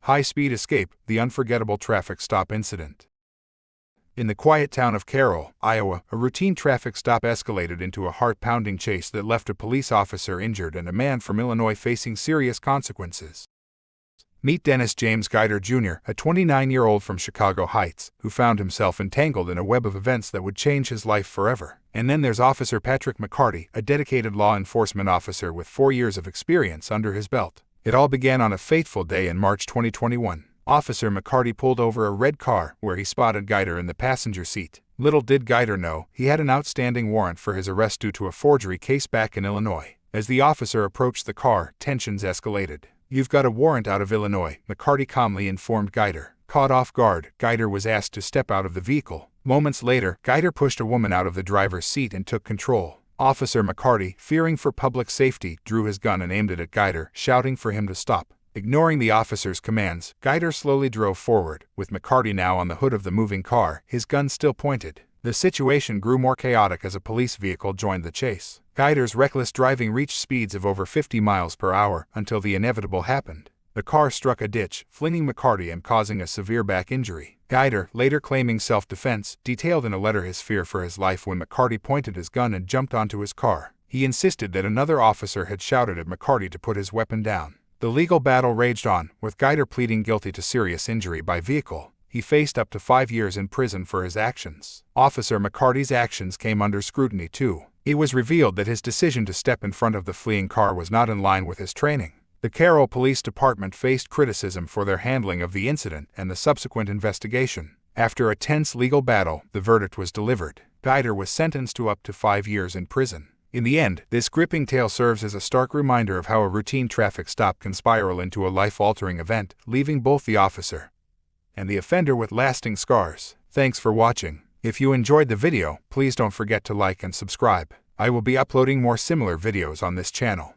High-speed escape, the unforgettable traffic stop incident. In the quiet town of Carroll, Iowa, a routine traffic stop escalated into a heart-pounding chase that left a police officer injured and a man from Illinois facing serious consequences. Meet Dennis James Guider Jr., a 29-year-old from Chicago Heights, who found himself entangled in a web of events that would change his life forever. And then there's Officer Patrick McCarty, a dedicated law enforcement officer with 4 years of experience under his belt. It all began on a fateful day in March 2021. Officer McCarty pulled over a red car where he spotted Guider in the passenger seat. Little did Guider know, he had an outstanding warrant for his arrest due to a forgery case back in Illinois. As the officer approached the car, tensions escalated. "You've got a warrant out of Illinois," McCarty calmly informed Guider. Caught off guard, Guider was asked to step out of the vehicle. Moments later, Guider pushed a woman out of the driver's seat and took control. Officer McCarty, fearing for public safety, drew his gun and aimed it at Guider, shouting for him to stop. Ignoring the officer's commands, Guider slowly drove forward, with McCarty now on the hood of the moving car, his gun still pointed. The situation grew more chaotic as a police vehicle joined the chase. Guider's reckless driving reached speeds of over 50 miles per hour until the inevitable happened. The car struck a ditch, flinging McCarty and causing a severe back injury. Guider, later claiming self-defense, detailed in a letter his fear for his life when McCarty pointed his gun and jumped onto his car. He insisted that another officer had shouted at McCarty to put his weapon down. The legal battle raged on, with Guider pleading guilty to serious injury by vehicle. He faced up to 5 years in prison for his actions. Officer McCarty's actions came under scrutiny too. It was revealed that his decision to step in front of the fleeing car was not in line with his training. The Carroll Police Department faced criticism for their handling of the incident and the subsequent investigation. After a tense legal battle, the verdict was delivered. Guider was sentenced to up to 5 years in prison. In the end, this gripping tale serves as a stark reminder of how a routine traffic stop can spiral into a life-altering event, leaving both the officer and the offender with lasting scars. Thanks for watching. If you enjoyed the video, please don't forget to like and subscribe. I will be uploading more similar videos on this channel.